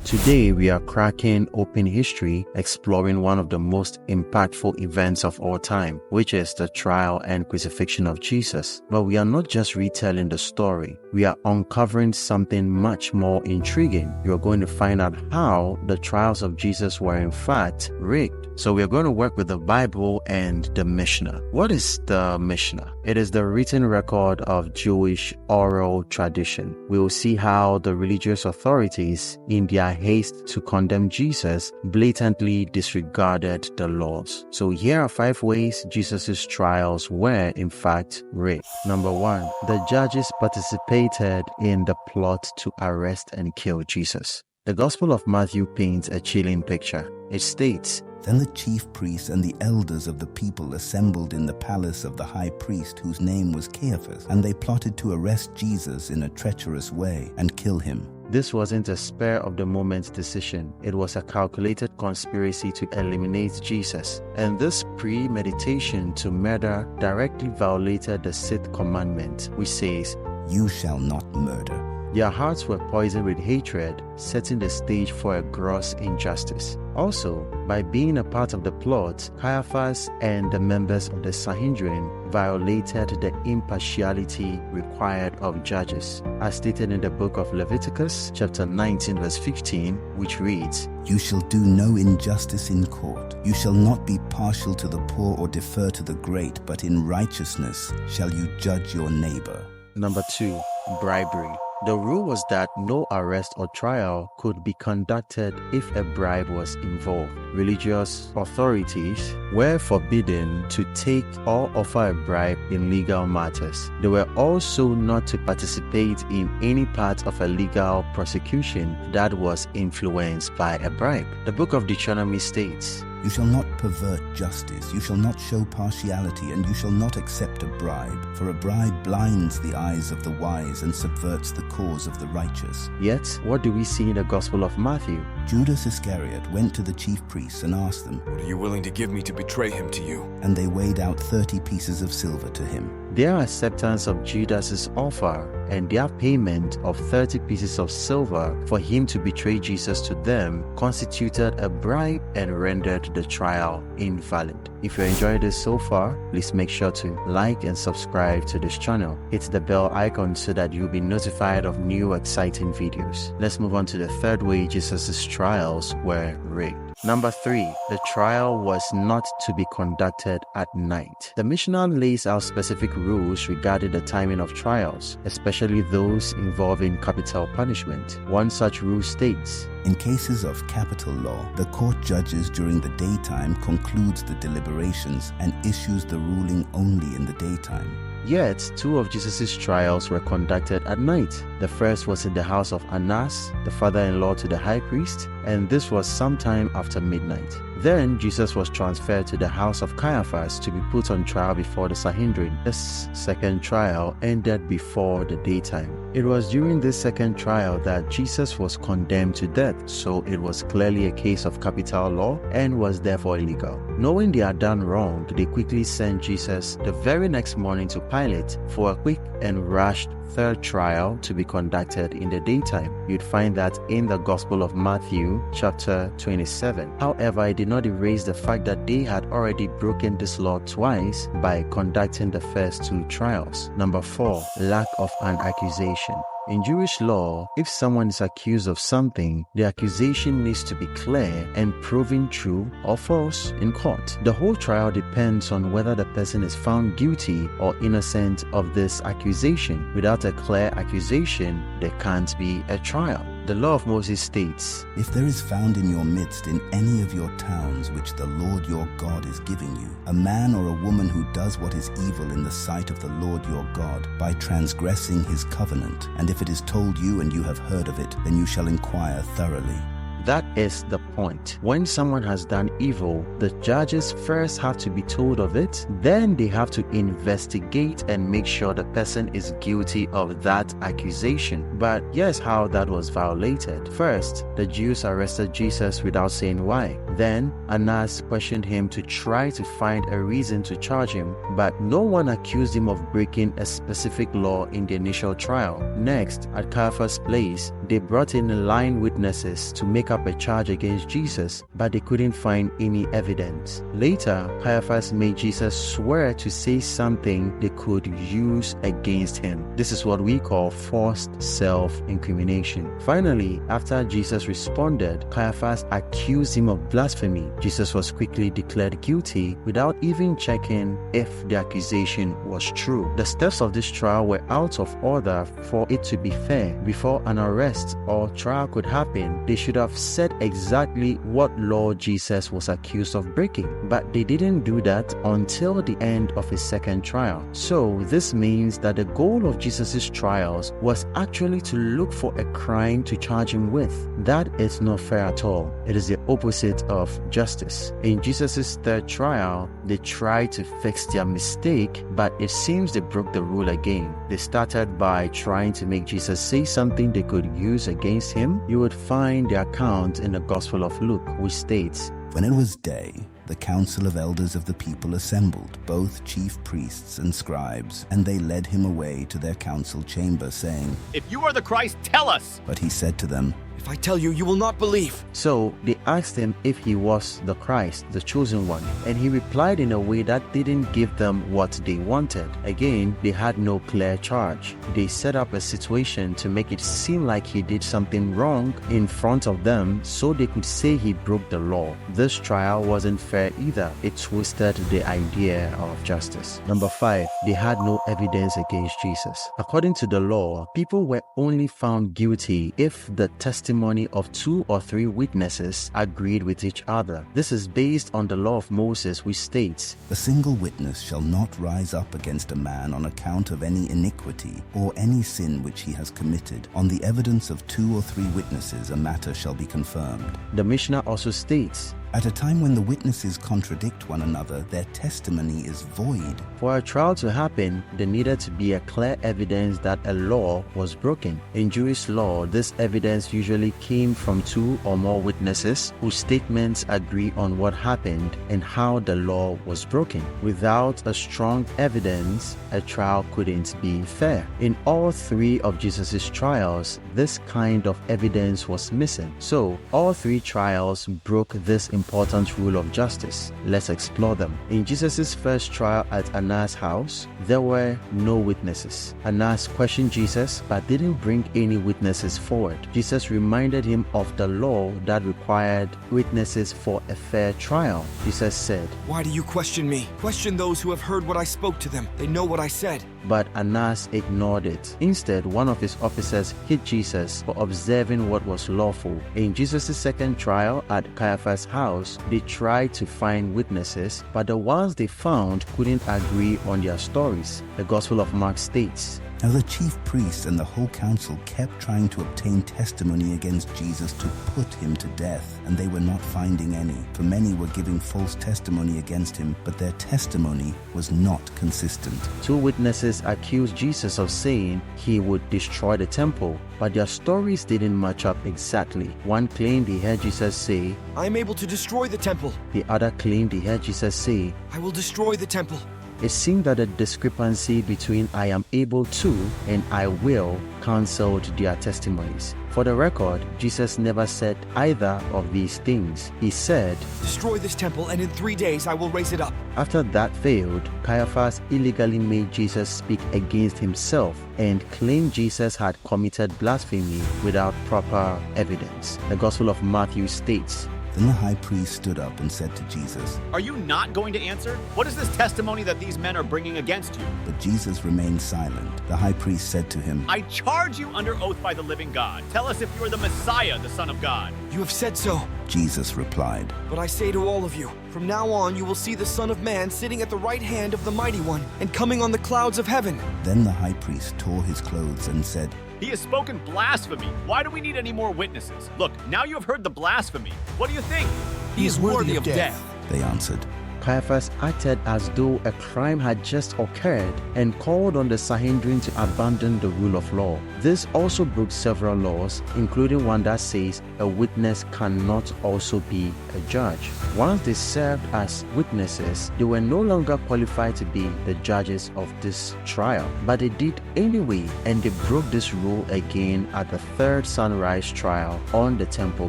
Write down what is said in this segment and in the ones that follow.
Today we are cracking open history, exploring one of the most impactful events of all time, which is the trial and crucifixion of Jesus. But we are not just retelling the story, we are uncovering something much more intriguing. You're going to find out how the trials of Jesus were in fact rigged. So we are going to work with the Bible and the Mishnah. What is the Mishnah? It is the written record of Jewish oral tradition. We will see how the religious authorities, in their haste to condemn Jesus, blatantly disregarded the laws. So here are 5 ways Jesus' trials were in fact rigged. Number 1, the judges participated in the plot to arrest and kill Jesus. The Gospel of Matthew paints a chilling picture. It states, "Then the chief priests and the elders of the people assembled in the palace of the high priest, whose name was Caiaphas, and they plotted to arrest Jesus in a treacherous way and kill him." This wasn't a spur-of-the-moment decision. It was a calculated conspiracy to eliminate Jesus. And this premeditation to murder directly violated the 6th commandment, which says, "You shall not murder." Their hearts were poisoned with hatred, setting the stage for a gross injustice. Also, by being a part of the plot, Caiaphas and the members of the Sanhedrin violated the impartiality required of judges, as stated in the book of Leviticus, chapter 19, verse 15, which reads, "You shall do no injustice in court. You shall not be partial to the poor or defer to the great, but in righteousness shall you judge your neighbor." Number 2, bribery. The rule was that no arrest or trial could be conducted if a bribe was involved. Religious authorities were forbidden to take or offer a bribe in legal matters. They were also not to participate in any part of a legal prosecution that was influenced by a bribe. The book of Deuteronomy states, "You shall not pervert justice, you shall not show partiality, and you shall not accept a bribe, for a bribe blinds the eyes of the wise and subverts the cause of the righteous." Yet, what do we see in the Gospel of Matthew? Judas Iscariot went to the chief priests and asked them, "What are you willing to give me to betray him to you?" And they weighed out 30 pieces of silver to him. Their acceptance of Judas's offer and their payment of 30 pieces of silver for him to betray Jesus to them constituted a bribe and rendered the trial invalid. If you enjoyed this so far, please make sure to like and subscribe to this channel. Hit the bell icon so that you'll be notified of new exciting videos. Let's move on to the 3rd way Jesus' trials were rigged. Number 3, the trial was not to be conducted at night. The Mishnah lays out specific rules regarding the timing of trials, especially those involving capital punishment. One such rule states, "In cases of capital law, the court judges during the daytime concludes the deliberations and issues the ruling only in the daytime." Yet, 2 of Jesus' trials were conducted at night. The first was in the house of Annas, the father-in-law to the high priest, and this was sometime after midnight. Then Jesus was transferred to the house of Caiaphas to be put on trial before the Sanhedrin. This second trial ended before the daytime. It was during this second trial that Jesus was condemned to death, so it was clearly a case of capital law and was therefore illegal. Knowing they had done wrong, they quickly sent Jesus the very next morning to Pilate for a quick and rushed 3rd trial to be conducted in the daytime. You'd find that in the Gospel of Matthew, chapter 27. However, it did not erase the fact that they had already broken this law twice by conducting the first 2 trials. Number 4, lack of an accusation. In Jewish law, if someone is accused of something, the accusation needs to be clear and proven true or false in court. The whole trial depends on whether the person is found guilty or innocent of this accusation. Without a clear accusation, there can't be a trial. The law of Moses states, "If there is found in your midst in any of your towns which the Lord your God is giving you, a man or a woman who does what is evil in the sight of the Lord your God by transgressing his covenant, and if it is told you and you have heard of it, then you shall inquire thoroughly." That is the point. When someone has done evil, the judges first have to be told of it, then they have to investigate and make sure the person is guilty of that accusation. But here's how that was violated. First, the Jews arrested Jesus without saying why. Then Annas questioned him to try to find a reason to charge him, but no one accused him of breaking a specific law in the initial trial. Next, at Caiaphas' place, they brought in lying witnesses to make up a charge against Jesus, but they couldn't find any evidence. Later, Caiaphas made Jesus swear to say something they could use against him. This is what we call forced self-incrimination. Finally, after Jesus responded, Caiaphas accused him of blasphemy. Jesus was quickly declared guilty without even checking if the accusation was true. The steps of this trial were out of order for it to be fair. Before an arrest or trial could happen, they should have said exactly what law Jesus was accused of breaking, but they didn't do that until the end of his second trial. So this means that the goal of Jesus' trials was actually to look for a crime to charge him with. That is not fair at all. It is the opposite of justice. In Jesus' third trial, they tried to fix their mistake, but it seems they broke the rule again. They started by trying to make Jesus say something they could use against him. You would find the account in the Gospel of Luke, which states, When it was day, the council of elders of the people assembled, both chief priests and scribes, and they led him away to their council chamber, saying, If you are the Christ, tell us! But he said to them, If I tell you, you will not believe. So they asked him if he was the Christ, the chosen one, and he replied in a way that didn't give them what they wanted. Again, they had no clear charge. They set up a situation to make it seem like he did something wrong in front of them so they could say he broke the law. This trial wasn't fair either. It twisted the idea of justice. Number 5, they had no evidence against Jesus. According to the law, people were only found guilty if the testimony of 2 or 3 witnesses agreed with each other. This is based on the law of Moses, which states, A single witness shall not rise up against a man on account of any iniquity or any sin which he has committed. On the evidence of 2 or 3 witnesses a matter shall be confirmed. The Mishnah also states, At a time when the witnesses contradict one another, their testimony is void. for a trial to happen, there needed to be a clear evidence that a law was broken. In Jewish law, this evidence usually came from 2 or more witnesses whose statements agree on what happened and how the law was broken. Without a strong evidence, a trial couldn't be fair. In all 3 of Jesus' trials, this kind of evidence was missing. So, all 3 trials broke this important rule of justice. Let's explore them. In Jesus' first trial at Annas' house, there were no witnesses. Annas questioned Jesus but didn't bring any witnesses forward. Jesus reminded him of the law that required witnesses for a fair trial. Jesus said, Why do you question me? Question those who have heard what I spoke to them. They know what I said. but Annas ignored it. Instead, one of his officers hit Jesus for observing what was lawful. In Jesus' second trial at Caiaphas' house, they tried to find witnesses, but the ones they found couldn't agree on their stories. The Gospel of Mark states, Now the chief priests and the whole council kept trying to obtain testimony against Jesus to put him to death, and they were not finding any. For many were giving false testimony against him, but their testimony was not consistent. 2 witnesses accused Jesus of saying he would destroy the temple, but their stories didn't match up exactly. One claimed he heard Jesus say, I am able to destroy the temple. the other claimed he heard Jesus say, I will destroy the temple. It seemed that the discrepancy between I am able to and I will cancelled their testimonies. For the record, Jesus never said either of these things. He said, Destroy this temple, and in 3 days I will raise it up. After that failed, Caiaphas illegally made Jesus speak against himself and claimed Jesus had committed blasphemy without proper evidence. The Gospel of Matthew states, Then the high priest stood up and said to Jesus, Are you not going to answer? What is this testimony that these men are bringing against you? But Jesus remained silent. The high priest said to him, I charge you under oath by the living God. Tell us if you are the Messiah, the Son of God. You have said so. Jesus replied, But I say to all of you, from now on you will see the Son of Man sitting at the right hand of the Mighty One and coming on the clouds of heaven. Then the high priest tore his clothes and said, He has spoken blasphemy. Why do we need any more witnesses? Look, now you have heard the blasphemy. What do you think? He is worthy of death. They answered. Caiaphas acted as though a crime had just occurred and called on the Sanhedrin to abandon the rule of law. This also broke several laws, including one that says a witness cannot also be a judge. Once they served as witnesses, they were no longer qualified to be the judges of this trial. But they did anyway, and they broke this rule again at the third sunrise trial on the temple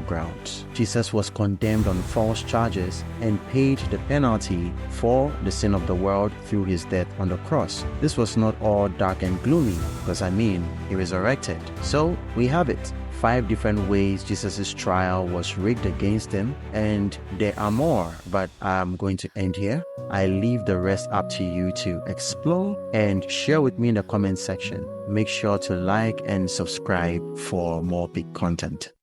grounds. Jesus was condemned on false charges and paid the penalty for the sin of the world through his death on the cross. This was not all dark and gloomy, because he resurrected. So we have it. 5 different ways Jesus' trial was rigged against him, and there are more, but I'm going to end here. I leave the rest up to you to explore and share with me in the comment section. Make sure to like and subscribe for more big content.